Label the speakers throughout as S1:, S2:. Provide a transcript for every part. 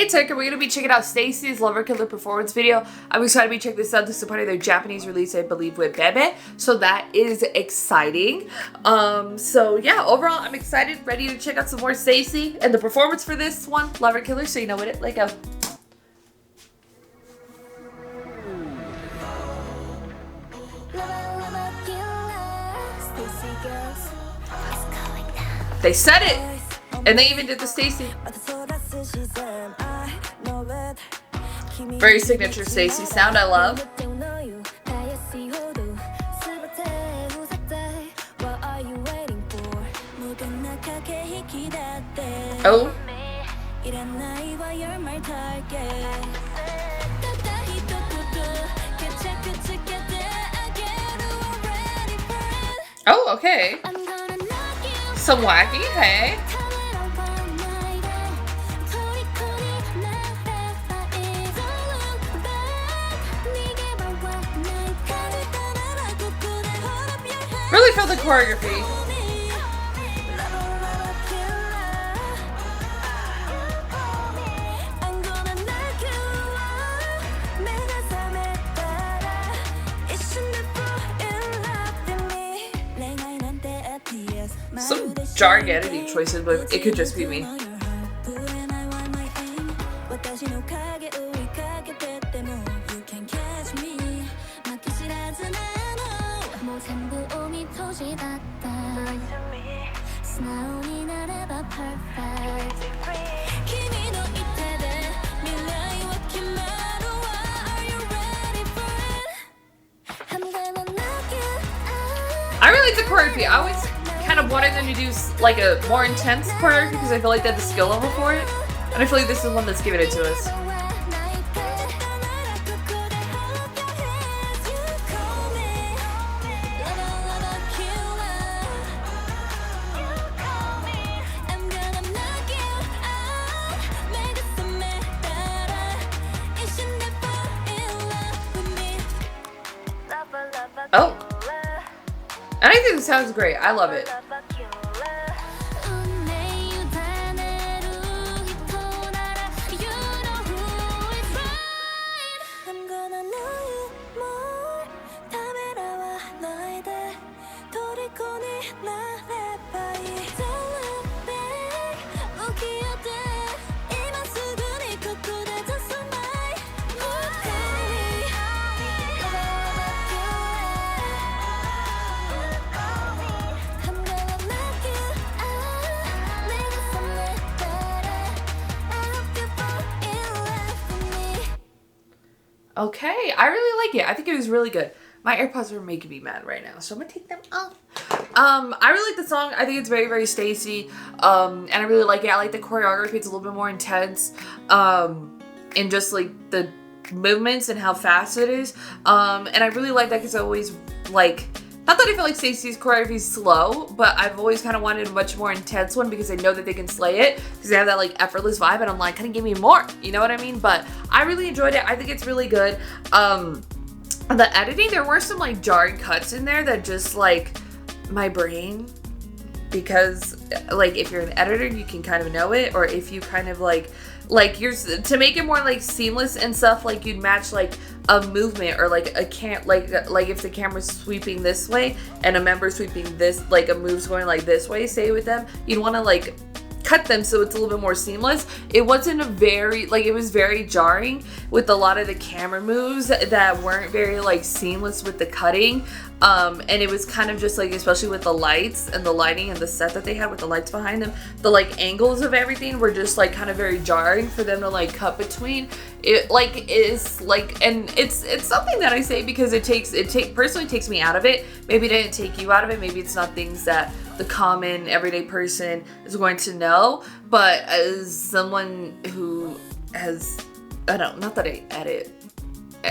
S1: Hey, it's Erika. We're going to be checking out STAYC's Lover Killer performance video. I'm excited to be checking this out. This is part of their Japanese release, I believe, with Bebe. So that is exciting. So yeah, overall, I'm excited, ready to check out some more STAYC and the performance for this one, Lover Killer. So you know what it, let go. They said it, and they even did the STAYC. Very signature STAYC sound, I love. Oh. Oh, okay. Some wacky, hey. Really feel the choreography. Some jarring editing choices, but it could just be me. I really like the choreography. I always kind of wanted them to do like a more intense choreography because I feel like they have the skill level for it. And I feel like this is one that's giving it to us. Oh. And I think the sounds great. I love it. Okay, I really like it. I think it was really good. My AirPods are making me mad right now, so I'm gonna take them off. I really like the song. I think it's very, very STAYC. And I really like it. I like the choreography. It's a little bit more intense. And just like the movements and how fast it is. And I really like that because I always like, not that I feel like STAYC's choreography is slow, but I've always kind of wanted a much more intense one because I know that they can slay it because they have that like effortless vibe, and I'm like, kind of give me more, you know what I mean? But I really enjoyed it. I think it's really good. The editing, there were some like jarring cuts in there that just like my brain, because like if you're an editor, you can kind of know it, or if you kind of like you're to make it more like seamless and stuff, like you'd match like a movement or like a like if the camera's sweeping this way and a member sweeping this, like a move's going like this way, say with them, you'd want to like cut them so it's a little bit more seamless. It wasn't a very like, it was very jarring with a lot of the camera moves that weren't very like seamless with the cutting. And it was kind of just like, especially with the lights and the lighting and the set that they had with the lights behind them, the like angles of everything were just like kind of very jarring for them to like cut between. It like is like, and it's something that I say because personally takes me out of it. Maybe it didn't take you out of it. Maybe it's not things that the common everyday person is going to know, but as someone who has, I don't know, not that I edit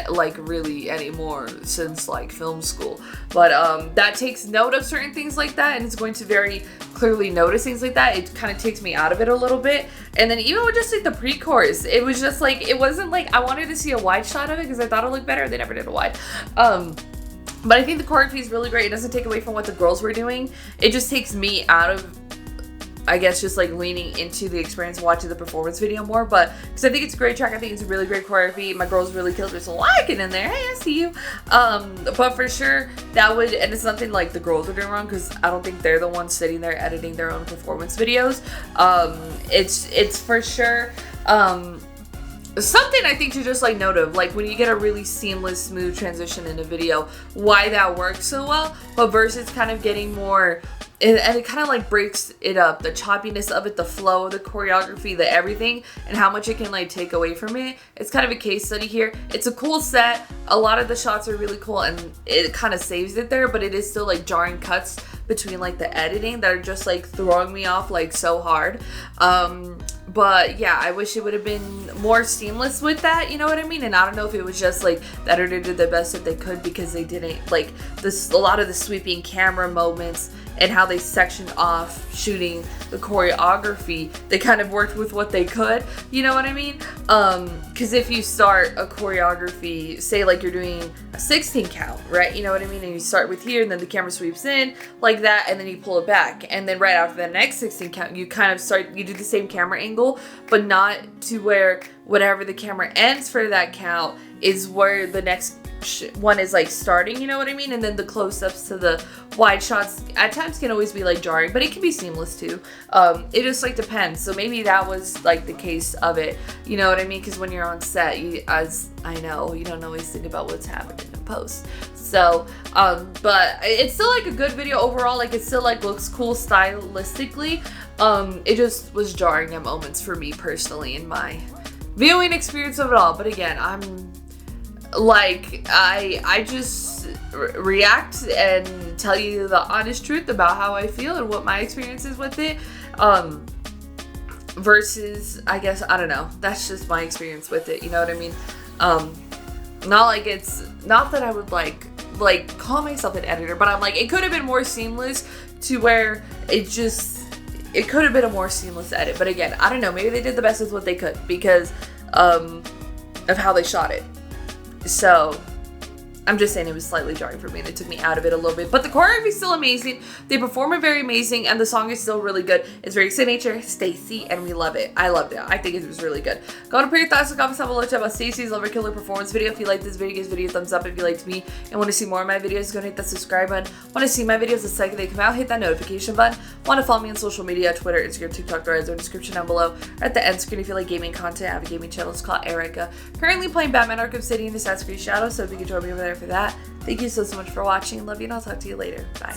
S1: like really anymore since like film school, but that takes note of certain things like that, and it's going to very clearly notice things like that. It kind of takes me out of it a little bit. And then even with just like the pre-chorus, it was just like, it wasn't like, I wanted to see a wide shot of it because I thought it looked better. They never did a wide. But I think the choreography is really great. It doesn't take away from what the girls were doing. It just takes me out of I guess just like leaning into the experience of watching the performance video more, but because I think it's a great track. I think it's a really great choreography. My girls really killed it, so like it in there. Hey, I see you. But for sure that would, and it's nothing like the girls are doing wrong, because I don't think they're the ones sitting there editing their own performance videos. It's for sure something I think to just like note of, like when you get a really seamless, smooth transition in a video, why that works so well, but versus kind of getting more, and it kind of like breaks it up, the choppiness of it, the flow, the choreography, the everything, and how much it can like take away from it. It's kind of a case study here. It's a cool set. A lot of the shots are really cool, and it kind of saves it there, but it is still like jarring cuts between like the editing that are just like throwing me off like so hard. But yeah, I wish it would have been more seamless with that, you know what I mean? And I don't know if it was just like the editor did the best that they could, because they didn't like this, a lot of the sweeping camera moments and how they sectioned off shooting the choreography, they kind of worked with what they could, you know what I mean? Because if you start a choreography, say like you're doing a 16 count, right? You know what I mean? And you start with here, and then the camera sweeps in like that, and then you pull it back. And then right after the next 16 count, you kind of start, you do the same camera angle, but not to where whatever the camera ends for that count is where the next one is like starting, you know what I mean? And then the close-ups to the wide shots at times can always be like jarring, but it can be seamless too. It just like depends. So maybe that was like the case of it, you know what I mean? Because when you're on set, you, as I know, you don't always think about what's happening in post. So but it's still like a good video overall. Like it still like looks cool stylistically. It just was jarring at moments for me personally in my viewing experience of it all. But again, I'm like, I just react and tell you the honest truth about how I feel and what my experience is with it, versus, I guess, I don't know, that's just my experience with it, you know what I mean? Not like it's, not that I would like call myself an editor, but I'm like, it could have been more seamless to where it could have been a more seamless edit. But again, I don't know, maybe they did the best with what they could because of how they shot it. So I'm just saying it was slightly jarring for me, and it took me out of it a little bit. But the choreography is still amazing. They perform it very amazing, and the song is still really good. It's very signature, STAYC, and we love it. I loved it. I think it was really good. Go on and put your thoughts in the comments down below about STAYC's Lover Killer performance video. If you like this video, give this video a thumbs up. If you liked me and want to see more of my videos, go and hit that subscribe button. Want to see my videos the second they come out, hit that notification button. Want to follow me on social media, Twitter, Instagram, TikTok, the red description down below. Or at the end screen if you like gaming content. I have a gaming channel. It's called Erika. Currently playing Batman Arkham City and Assassin's Creed Shadows, so if you can join me over there for that. Thank you so much for watching. Love you, and I'll talk to you later. Bye.